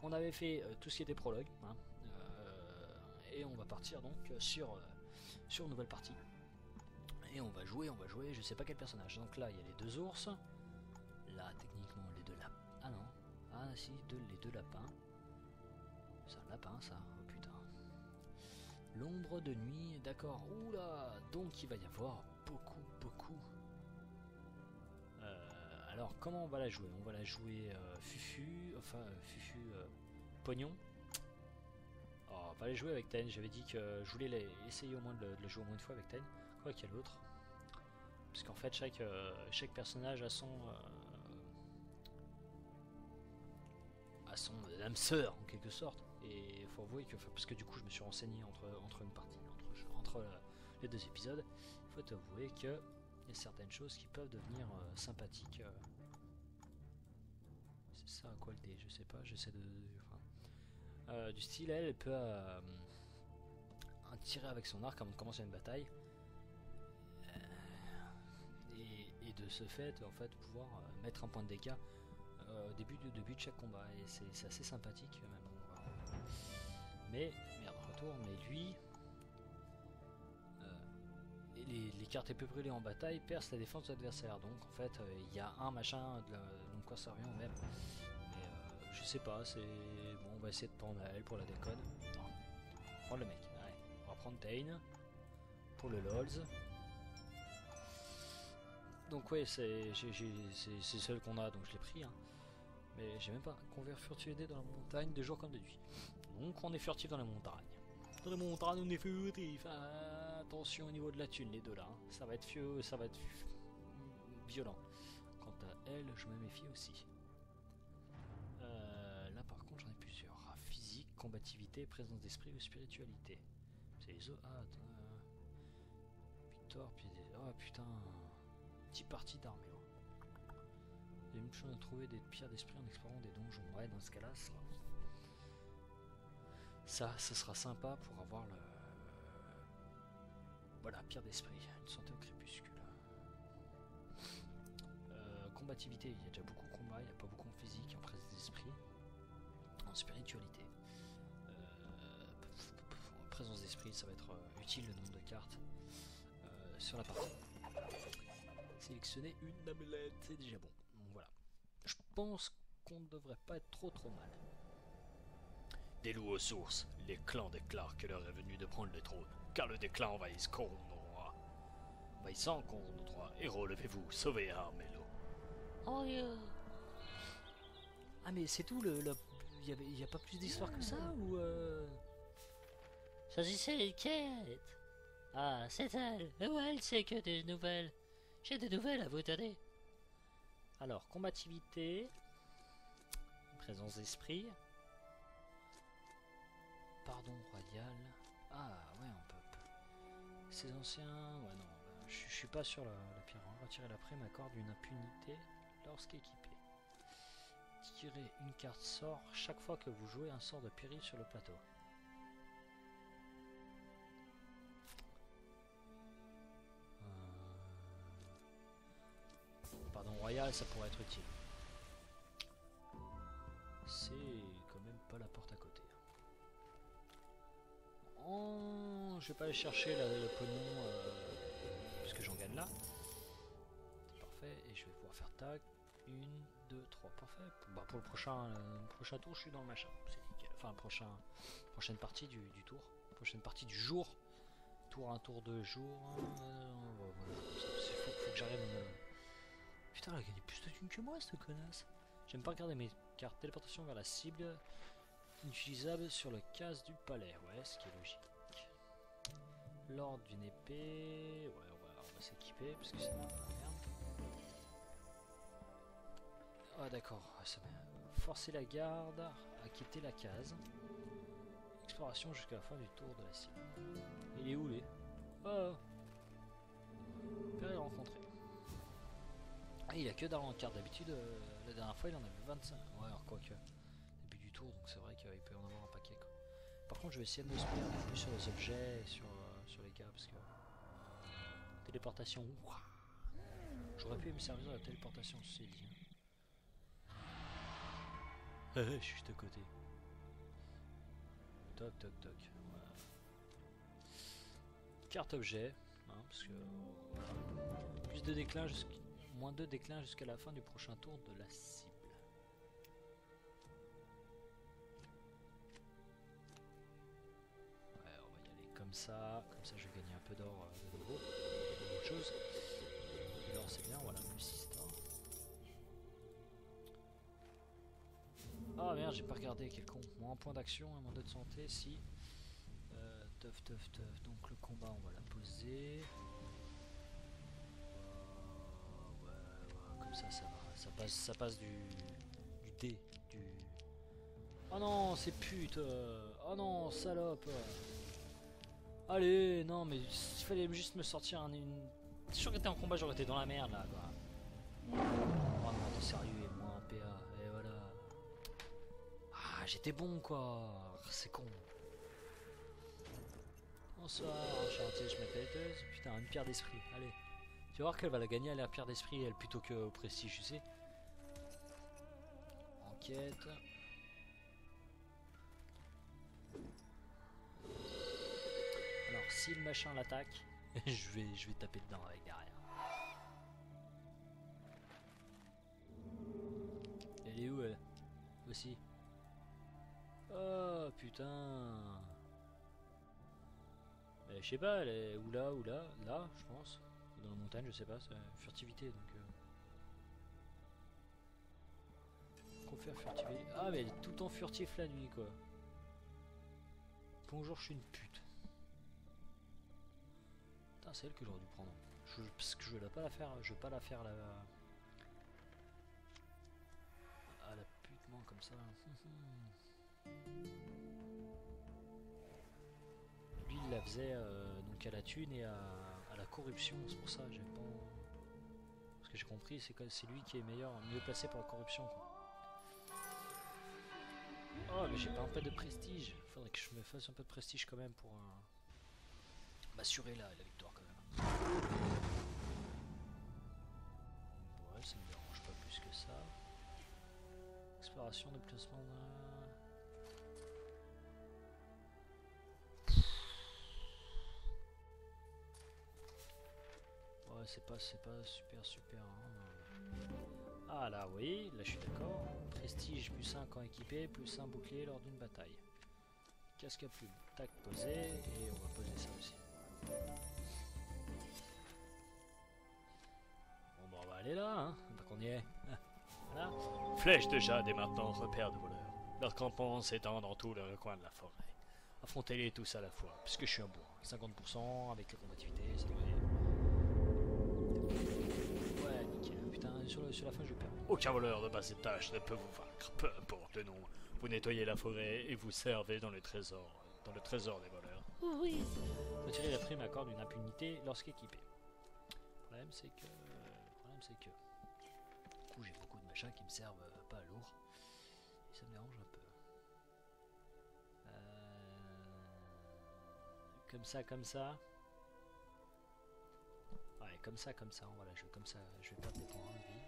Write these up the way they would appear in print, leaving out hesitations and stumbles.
on avait fait tout ce qui était prologue, hein, et on va partir donc sur une nouvelle partie. Et on va jouer, je sais pas quel personnage. Donc là, il y a les deux ours. Là, techniquement, les deux lapins. Ah non. Ah si, les deux lapins. C'est un lapin, ça. Oh putain. L'ombre de nuit, d'accord. Oula. Donc il va y avoir beaucoup. Alors, comment on va la jouer? On va la jouer Fufu. Enfin, Fufu Pognon. Oh, on va la jouer avec Ten. J'avais dit que je voulais essayer au moins de la jouer au moins une fois avec Ten. Quoi qu'il y a l'autre. Parce qu'en fait, chaque personnage a son âme sœur en quelque sorte. Et il faut avouer que, parce que du coup, je me suis renseigné entre une partie, entre les deux épisodes. Il faut avouer que il y a certaines choses qui peuvent devenir sympathiques. C'est ça à quoi le dé? Je sais pas. J'essaie de. Enfin, du style, elle peut tirer avec son arc avant de commencer une bataille. Et de ce fait, en fait, pouvoir mettre un point de dégâts au début de chaque combat. Et c'est assez sympathique même. Mais, merde, retour, mais lui, les cartes épées brûlées en bataille percent la défense de l'adversaire. Donc en fait, il y a un machin, donc quoi ça revient au même. Mais je sais pas, c'est. Bon, on va essayer de prendre à elle pour la déconne. Non, prendre le mec, ouais. On va prendre Tain pour le LOLs. Donc ouais, c'est celle qu'on a, donc je l'ai pris. Hein. Mais j'ai même pas convert furtivité dans la montagne de jour comme de nuit. Donc on est furtif dans la montagne. Dans la montagne on est furtif. Ah, attention au niveau de la thune les deux là. Hein. Ça va être violent. Quant à elle, je me méfie aussi. Là par contre j'en ai plusieurs. Physique, combativité, présence d'esprit ou spiritualité. C'est les autres. Ah, Victor, puis des. Oh putain. Petite partie d'armure. Il y a une chance de trouver des pierres d'esprit en explorant des donjons. Ouais, dans ce cas-là, ça sera sympa pour avoir le. Voilà, pierre d'esprit, une santé au crépuscule. Combativité, il y a déjà beaucoup de combats, il n'y a pas beaucoup en physique, en présence d'esprit. En spiritualité. Présence d'esprit, ça va être utile le nombre de cartes sur la partie. Sélectionner une amulette, c'est déjà bon. Donc voilà. Je pense qu'on ne devrait pas être trop mal. Des loups aux sources, les clans déclarent que l'heure est venue de prendre le trône, car le déclin envahisse corrompt nos rois. Envahissant corrompt nos droits, héros, levez-vous, sauvez Armello. Oh yeah. Ah mais c'est tout, il y a pas plus d'histoire que ça ou Choisissez une quête. Ah, c'est elle. Mais où elle sait que des nouvelles. J'ai des nouvelles à vous donner. Alors, combativité, présence d'esprit, pardon royal. Ah ouais, on peut. Ces anciens, ouais non, je suis pas sur la pierre. Retirer la prime accorde une impunité lorsqu'équipé. Tirez une carte sort chaque fois que vous jouez un sort de péril sur le plateau. Pardon royal, ça pourrait être utile. C'est quand même pas la porte à côté. Oh, je vais pas aller chercher le pognon puisque j'en gagne là. C'est parfait et je vais pouvoir faire tac. 1, 2, 3, parfait. Pour le prochain tour, je suis dans le machin. C'est nickel. Enfin, prochaine partie du tour. Prochaine partie du jour. Tour 1, tour 2, jour. Faut que j'arrive à me. Putain, elle a gagné plus de thunes que moi, cette connasse. J'aime pas regarder mes cartes. Téléportation vers la cible. Inutilisable sur le casse du palais. Ouais, ce qui est logique. L'ordre d'une épée. Ouais, on va s'équiper parce que c'est de la merde. Ah d'accord, ça va. Forcer la garde à quitter la case. Exploration jusqu'à la fin du tour de la cible. Il est où les? Oh, péril rencontré. Ah, il a que dalle en carte d'habitude. La dernière fois il en avait 25. Ouais, alors quoique. Début du tour, donc c'est vrai qu'il peut en avoir un paquet quoi. Par contre je vais essayer de me spire un peu plus sur les objets et sur les gars parce que. Téléportation. J'aurais pu me servir de la téléportation, c'est dit. Je suis juste à côté. toc, toc, toc. Voilà. Carte objet, hein, parce que voilà. Plus de déclin moins 2 déclin jusqu'à la fin du prochain tour de la cible. Ouais, on va y aller comme ça je vais gagner un peu d'or de nouveau, autre chose. Et l'or c'est bien, voilà, plus 6 d'or. Ah merde, j'ai pas regardé, quel con. Moins un point d'action, un mandat de santé, si. Teuf. Donc le combat, on va la poser. Ouais, comme ça va. Ça passe du dé. Oh non, c'est pute. Oh non, salope. Allez, non, mais il fallait juste me sortir une. Si j'aurais été en combat, j'aurais été dans la merde là, quoi. Oh non, t'es sérieux, et moi en PA, et voilà. Ah, j'étais bon, quoi. C'est con. Bonsoir, enchanté, je m'appelle Teuse. Putain, une pierre d'esprit, allez. Tu vas voir qu'elle va la gagner à la pierre d'esprit, elle, plutôt qu'au prestige, tu sais. Enquête. Alors, si le machin l'attaque, je vais taper dedans avec derrière. Elle est où, elle? Aussi. Oh, putain. Je sais pas, elle est où là, là, je pense. Dans la montagne, je sais pas, c'est furtivité donc. Confère furtivité. Ah, mais elle est tout le temps furtif la nuit, quoi. Bonjour, je suis une pute. Putain, c'est elle que j'aurais dû prendre. Parce que je vais pas la faire, à la pute, moi, comme ça. Lui, il la faisait donc à la thune et à la corruption, c'est pour ça j'ai pas. Parce que j'ai compris, c'est lui qui est mieux placé pour la corruption, quoi. Oh, mais j'ai pas un peu de prestige. Faudrait que je me fasse un peu de prestige quand même pour m'assurer la victoire quand même. Ouais, ça me dérange pas plus que ça. Exploration de placement Ouais, c'est pas super. Hein. Ah là, oui, là je suis d'accord. Prestige plus 1 quand équipé, plus 1 bouclier lors d'une bataille. Casque à plume, tac, posé, et on va poser ça aussi. Bon, bah on va aller là, hein, donc on y est. Voilà. Flèche de jade est maintenant repère de voleurs. Leur campement s'étend dans tout le coin de la forêt. Affrontez-les tous à la fois, puisque je suis un bourrin. 50% avec la combativité, ça doit aller. Ouais, nickel. Putain, sur la fin je perds. Aucun voleur de basse étage ne peut vous vaincre, peu importe le nom. Vous nettoyez la forêt et vous servez dans le trésor des voleurs. Oui. Retirer la prime accorde une impunité lorsqu'équipé. Le problème c'est que... Du coup j'ai beaucoup de machins qui me servent pas à lourd. Et ça me dérange un peu. Comme ça. Ouais, comme ça, voilà, je vais perdre des points de vie.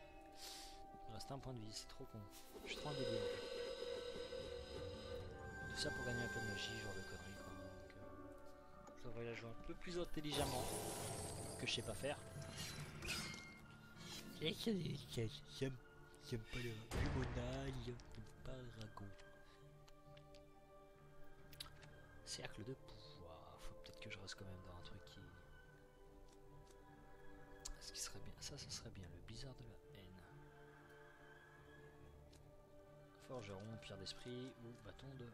Il me reste un point de vie, c'est trop con. Je suis trop un débile en fait. Tout ça pour gagner un peu de magie, genre de conneries quoi. Donc, je devrais la jouer un peu plus intelligemment que je sais pas faire. J'aime pas le limonade, j'aime pas le ragot. Cercle de pouvoir, faut peut-être que je reste quand même dans un truc qui... Ce qui serait bien, ça serait bien, le blizzard de la haine. Forgeron, pierre d'esprit ou bâton de...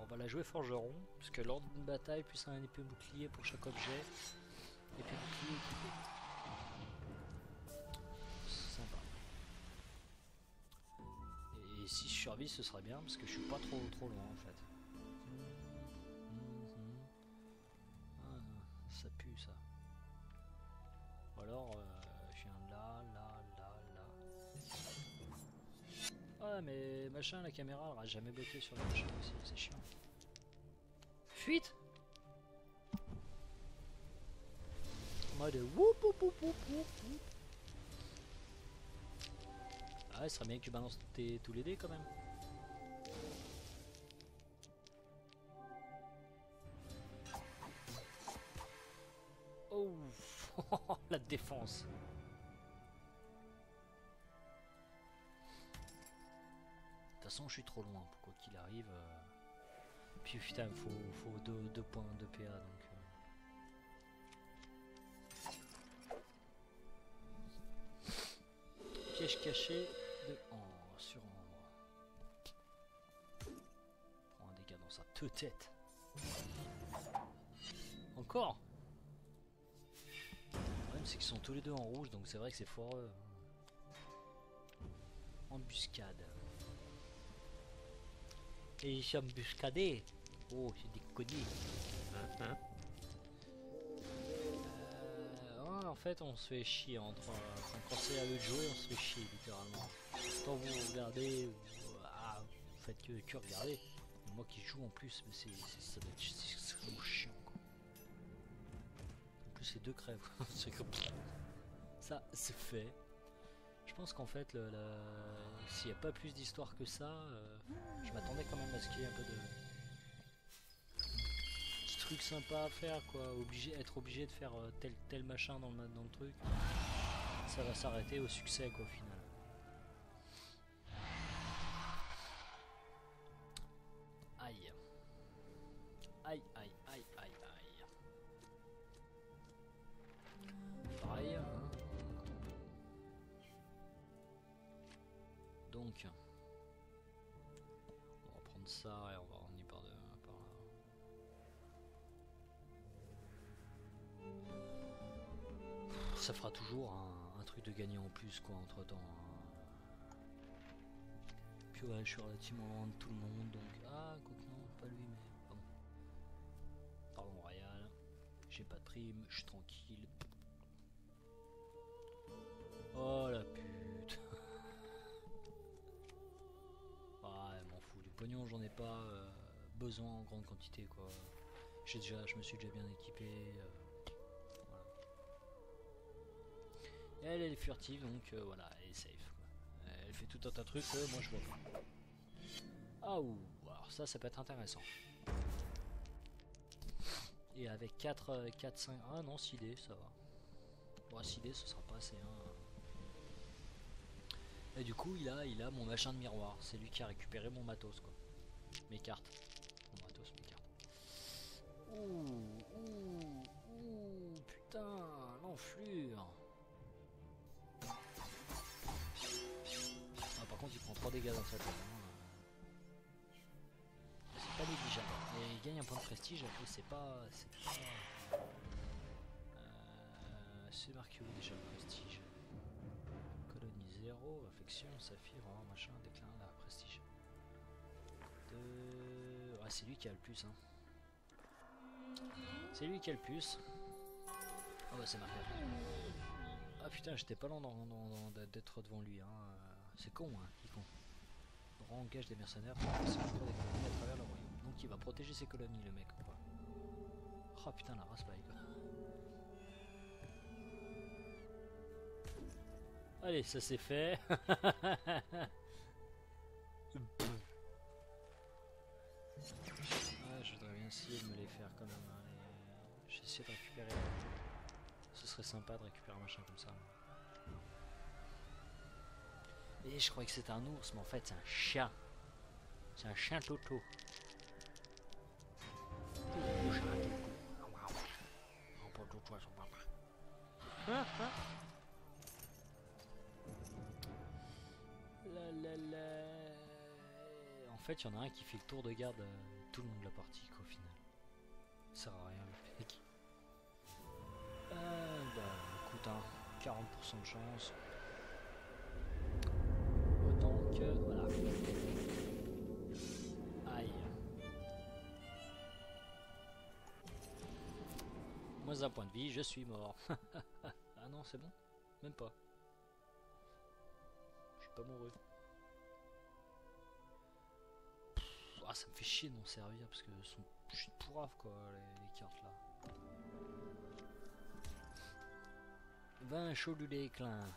On va la jouer forgeron, puisque lors d'une bataille, plus un épée bouclier pour chaque objet. Épée bouclier équipé. Sympa. Et si je survis, ce serait bien, parce que je suis pas trop loin en fait. Ah, ça pue ça. Ou alors, je viens là. Ah mais machin, la caméra elle aura jamais bloqué sur le machin aussi, c'est chiant. Fuite. En mode whoop. Ah ouais, ce serait bien que tu balances tous les dés quand même. La défense. De toute façon, je suis trop loin pour quoi qu'il arrive. Puis putain, faut 2 points de PA donc. Piège caché de sur Ambre. Prends un dégât dans sa tête. Encore. Le problème c'est qu'ils sont tous les deux en rouge donc c'est vrai que c'est foireux. Embuscade. Et je suis embuscadé. Oh, j'ai déconné. Ouais, en fait, on se fait chier quand c'est à eux de jouer, on se fait chier littéralement. Quand vous regardez, vous faites que regarder. Et moi qui joue en plus, mais ça doit être vraiment chiant quoi. En plus, les deux crèvent. C'est comme ça, c'est fait. Je pense qu'en fait, s'il n'y a pas plus d'histoire que ça, je m'attendais quand même à ce qu'il y ait un peu de petits trucs sympas à faire, quoi. Être obligé de faire tel machin dans le truc. Ça va s'arrêter au succès, quoi, au final. Aïe. Aïe, aïe, aïe, aïe, aïe. Pareil, hein. Donc, on va prendre ça et on va revenir par là. Ça fera toujours un truc de gagner en plus quoi entre temps. Puis ouais, je suis relativement loin de tout le monde donc. Ah, quoique non, pas lui, mais bon. Pardon, Royal. J'ai pas de prime, je suis tranquille. Oh la pute. M'en fous du pognon, j'en ai pas besoin en grande quantité quoi. Je me suis déjà bien équipé. Voilà. Et elle est furtive donc voilà, elle est safe quoi. Elle fait tout un tas de trucs, moi je vois pas. Ah ouh, alors ça peut être intéressant. Et avec 4, 5, ah non 6D ça va. Bon 6D ce sera pas assez hein. Et du coup il a mon machin de miroir, c'est lui qui a récupéré mon matos quoi. Mes cartes. Mon matos, mes cartes. Ouh, putain, l'enflure. Ah, par contre il prend 3 dégâts dans sa tête. Hein. C'est pas négligeable. Et il gagne un point de prestige et c'est pas... c'est marqué où déjà le prestige? Colonie 0, affection, saphir, machin, déclin, là, prestige. Ah, c'est lui qui a le plus hein. C'est lui qui a le plus. Oh bah c'est marqué. Ah putain j'étais pas loin d'être devant lui hein. C'est con hein, il est con. Engage des mercenaires pour passer des colonies à travers le royaume. Donc il va protéger ses colonies le mec quoi. Oh putain la race paille quoi. Allez ça c'est fait. Je voudrais bien essayer de me les faire quand même. Hein, j'essaie de récupérer. Ce serait sympa de récupérer un machin comme ça. Et je croyais que c'était un ours, mais en fait c'est un chat. C'est un chien toto. En fait, il y en a un qui fait le tour de garde tout le long de la partie, qu'au final. Ça sert à rien, le mec. Bah, écoute, hein, 40% de chance. Autant que. Voilà. Aïe. Moins un point de vie, je suis mort. Ah non, c'est bon? Même pas. Je suis pas mouru. Ah, ça me fait chier de m'en servir parce que sont juste pourraves quoi les cartes là. 20 chaud du déclin.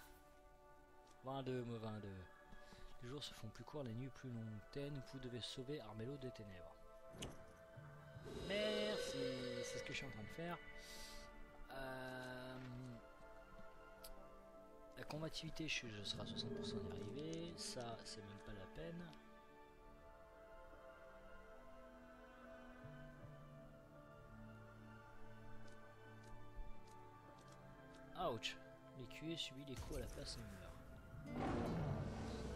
22 me 22. Les jours se font plus courts, les nuits plus longues. Ten, vous devez sauver Armello des ténèbres. Merci, c'est ce que je suis en train de faire. La combativité, je serai à 60% d'y arriver. Ça, c'est même pas la peine. Ouch! L'écuyer subit les coups à la place et meurt.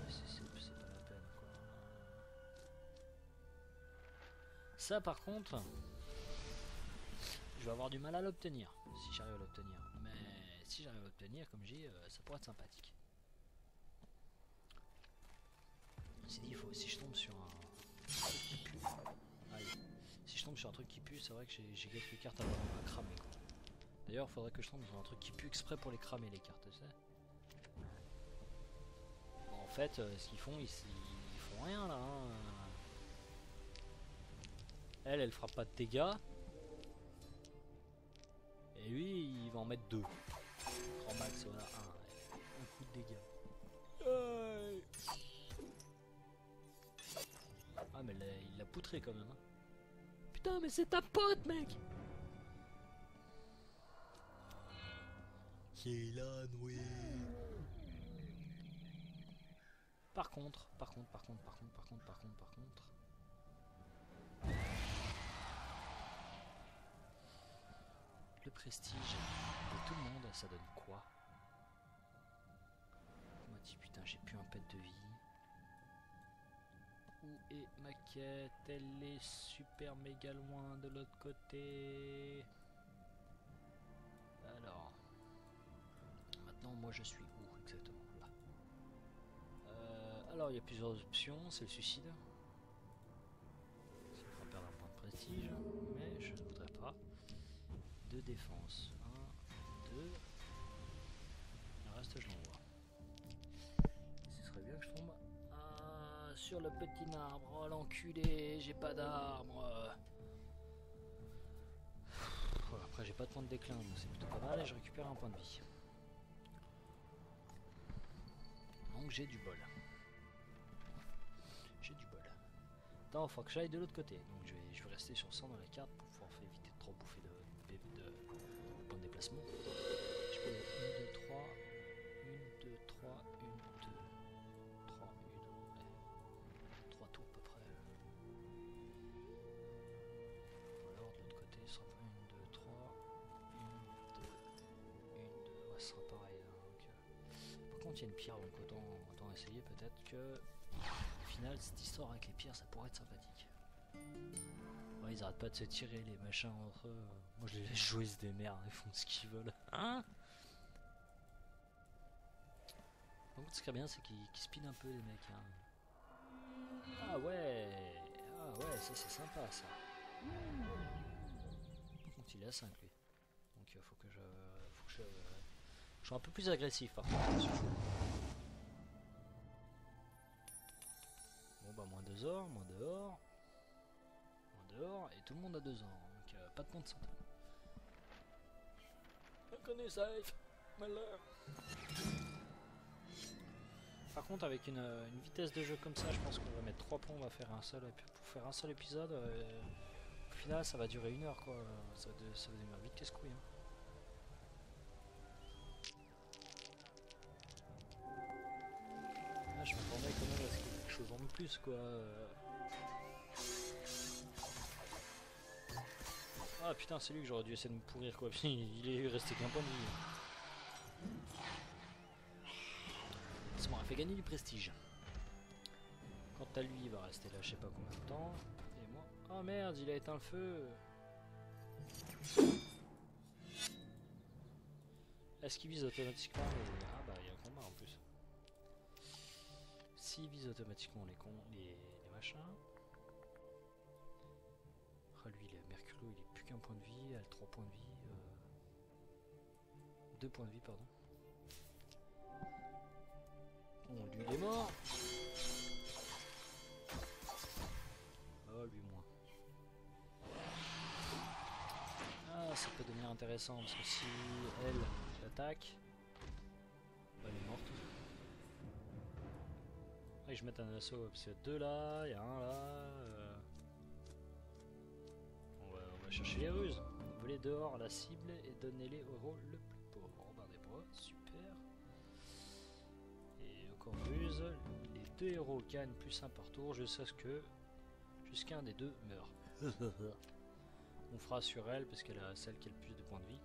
C'est pas la peine quoi. Ça par contre, je vais avoir du mal à l'obtenir si j'arrive à l'obtenir. Mais si j'arrive à l'obtenir, comme j'ai, ça pourrait être sympathique. C'est dit, si je tombe sur un truc qui pue, allez, si je tombe sur un truc qui pue, c'est vrai que j'ai quelques cartes à cramer quoi. D'ailleurs, il faudrait que je tombe sur un truc qui pue exprès pour les cramer les cartes, tu sais. Bon, en fait, ce qu'ils font, ils font rien là. Hein. Elle frappe pas de dégâts. Et lui, il va en mettre 2. En max, voilà, un coup de dégâts. Ah, mais il l'a poutré quand même. Hein. Putain, mais c'est ta pote, mec! Kélan, oui. Par contre. Le prestige de tout le monde, ça donne quoi? On m'a dit putain, j'ai plus un pet de vie. Où est ma quête? Elle est super méga loin de l'autre côté. Alors. Maintenant, moi je suis où exactement? Là. Alors, il y a plusieurs options. C'est le suicide. Ça me fera perdre un point de prestige. Mais je ne voudrais pas. 2 défense. 1, 2. Le reste, je l'envoie. Ce serait bien que je tombe sur le petit arbre. Oh l'enculé, j'ai pas d'arbre. Après, j'ai pas de point de déclin, donc c'est plutôt pas mal. Et je récupère un point de vie. Donc j'ai du bol. J'ai du bol. Attends, faut que j'aille de l'autre côté. Donc je vais rester sur 100 dans la carte pour pouvoir éviter de trop bouffer de points de déplacement. Je peux 1, 2, 3. 1, 2, 3, 1, 2, 3, 1. 3 tours à peu près. Ou alors de l'autre côté, ce sera 1, 2, 3. 1, 2, 1, 2. Ouais, ce sera pareil. Hein, donc, par contre, il y a une pierre, donc autant essayer peut-être que. Au final, cette histoire avec les pierres, ça pourrait être sympathique. Ouais, ils arrêtent pas de se tirer les machins entre eux. Moi, je les laisse jouer, se démerdent, ils font ce qu'ils veulent. Hein? Par contre, ce qui est bien, c'est qu'ils spinent un peu les mecs. Hein. Ah ouais, ça c'est sympa ça. Par contre, il est à 5 lui. Donc, il faut que je sois un peu plus agressif par contre. Bon bah moins 2 ors, moins dehors, et tout le monde a 2 ans, donc pas de point de santé. On connaît safe, malheur. Par contre avec une vitesse de jeu comme ça, je pense qu'on va mettre 3 points, on va faire un seul, pour faire un seul épisode, au final ça va durer 1 heure quoi, ça va devenir vite casse-couille. Hein. Ah, je m'attendais quand même à ce qu'il y ait quelque chose en plus quoi. Ah putain, c'est lui que j'aurais dû essayer de me pourrir quoi, il est resté qu'un point de vie. Ça m'aurait fait gagner du prestige. Quant à lui, il va rester là je sais pas combien de temps. Et moi... Oh merde, il a éteint le feu. Est-ce qu'il vise automatiquement les... Ah bah il y a un combat en plus. S'il vise automatiquement les machins... Ah lui, Mercurio, il est plus qu'un point de vie, elle a 3 points de vie... 2 points de vie, pardon. Bon, lui il est mort. Oh, lui moins. Ah, ça peut devenir intéressant, parce que si elle attaque, bah, elle est morte. Ah, je mets un assaut, parce qu'il y a 2 là, il y a 1 là... On va chercher les ruses. Voler dehors la cible et donnez-les au rôle le plus pauvre. Robin des Bois, super. encore ruse. Les deux héros gagnent +1 par tour jusqu'à ce que jusqu'un des deux meurt. On fera sur elle parce qu'elle a celle qui a le plus de points de vie.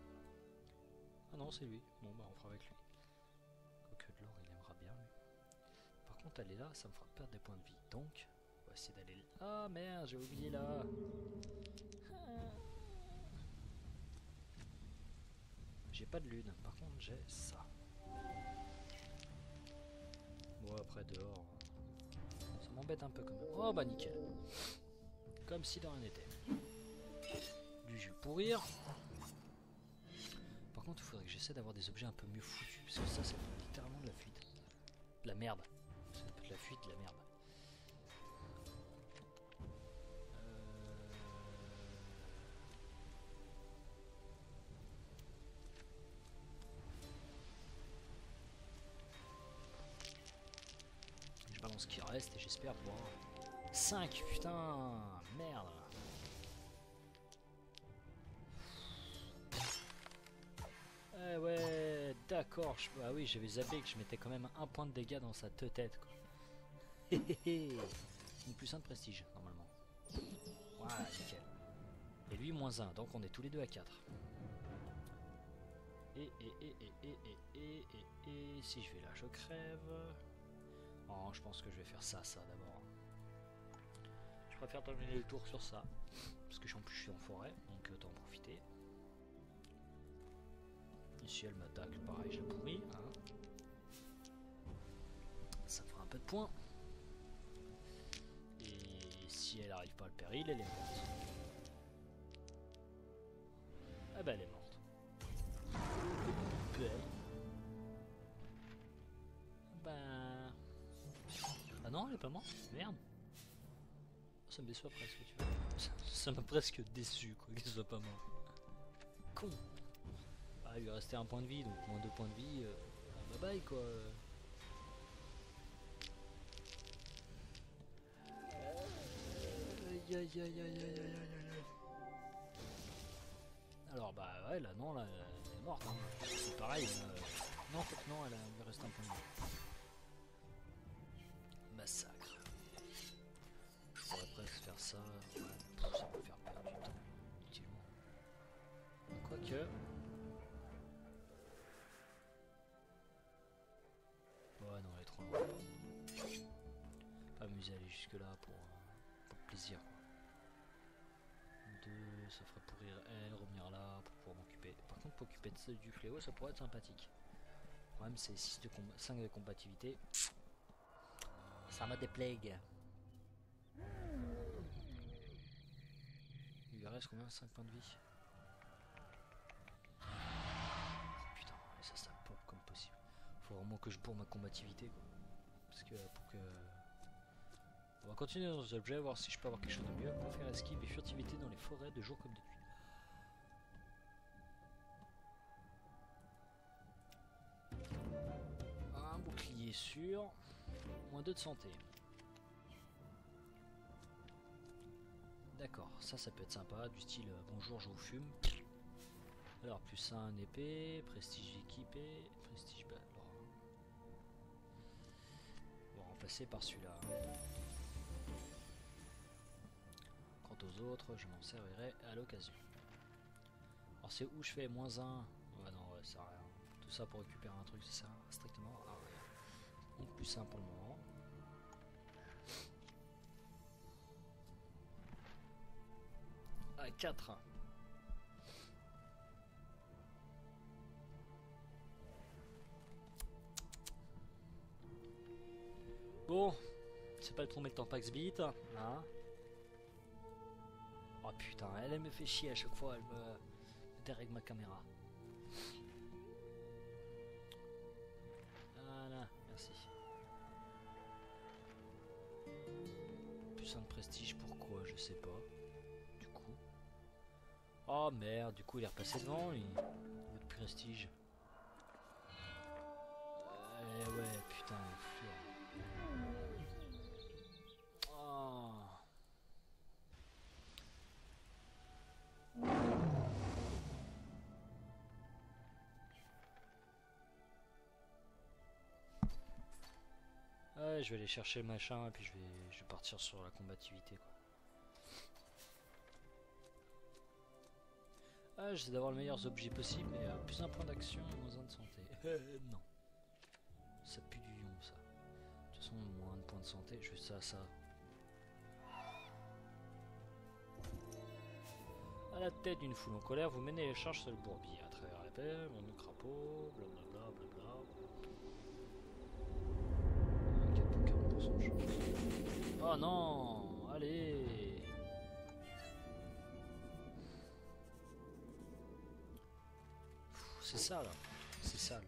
Ah non, c'est lui. Bon bah on fera avec lui. Quoique de l'or il aimera bien lui. Par contre aller là, ça me fera perdre des points de vie. Donc, on va essayer d'aller là. Ah merde, j'ai oublié là. J'ai pas de lune, par contre j'ai ça. Bon après dehors, ça m'embête un peu quand même. Oh bah nickel. Comme si de rien n'était. Du jus pourrir. Par contre il faudrait que j'essaie d'avoir des objets un peu mieux foutus. Parce que ça c'est littéralement de la fuite. De la merde. C'est un peu de la fuite, de la merde. Je balance ce qui reste et j'espère pouvoir... 5, putain, merde. Eh ouais, d'accord. Ah oui, j'avais zappé que je mettais quand même 1 point de dégâts dans sa tête, quoi. Donc +1 de prestige, normalement. Voilà, nickel. Et lui, -1, donc on est tous les deux à 4. Et si je vais là, je crève. Oh, je pense que je vais faire ça d'abord. Je préfère terminer le tour sur ça. Parce que en plus je suis en forêt, donc autant en profiter. Ici elle m'attaque, pareil, j'ai pourri. Hein. Ça fera un peu de points. Et si elle n'arrive pas à le péril, elle est morte. Ah bah elle est morte. Ben... Ah non, elle est pas morte. Merde. Ça me déçoit presque, tu vois. Ça m'a presque déçu, quoi, qu'elle soit pas morte. Con. Ah, il lui restait 1 point de vie, donc moins 2 points de vie. Bye bye, quoi. Aïe aïe aïe aïe aïe aïe aïe. Alors bah ouais, là non, là elle est morte, hein. C'est pareil. Non, en fait non, il lui reste 1 point de vie. Massacre. Je pourrais presque faire ça. Ouais, ça va me faire perdre du temps. Inutilement. Quoique. Ouais, non, elle est trop loin. Pas m'amuser à aller jusque là pour le plaisir, quoi. 2, ça ferait pourrir elle, revenir là pour pouvoir m'occuper. Par contre, pour occuper du fléau, ça pourrait être sympathique. Le problème, c'est 5 de combativité. Ça m'a déplague. Il lui reste combien? 5 points de vie. Oh, putain, ça pop comme possible. Faut vraiment que je bourre ma combativité, quoi. Parce que pour que... On va continuer dans les objets, voir si je peux avoir quelque chose de mieux. Pour faire esquive et furtivité dans les forêts de jour comme de nuit. Un bouclier sûr. -2 de santé. D'accord, ça peut être sympa, du style bonjour je vous fume. Alors +1 épée, prestige équipé, prestige bas. Alors, on va remplacer par celui-là. Quant aux autres, je m'en servirai à l'occasion. Alors c'est où je fais -1. Ouais non, ouais, ça sert à rien. Tout ça pour récupérer un truc, ça sert strictement à rien. Donc +1 pour le moment. À 4. Bon, c'est pas le tromper de temps Pax Beat, hein. Oh putain, elle me fait chier à chaque fois, elle me dérègle ma caméra. Voilà, merci. +1 de prestige, pourquoi, je sais pas. Du coup. Oh merde, du coup il est repassé devant lui. Niveau de prestige. Ouais, putain, oh. Ouais, je vais aller chercher le machin et puis je vais partir sur la combativité quoi. Ah, j'essaie d'avoir les meilleurs objets possibles, mais plus un point d'action, moins un de santé. Non. Ça pue du lion ça. De toute façon, moins de points de santé, je fais ça. À la tête d'une foule en colère, vous menez les charges sur le bourbier à travers la paix, mon crapaud, blablabla, blabla. Ok, pour 40% de chance. Oh non, allez. C'est ça là, c'est sale.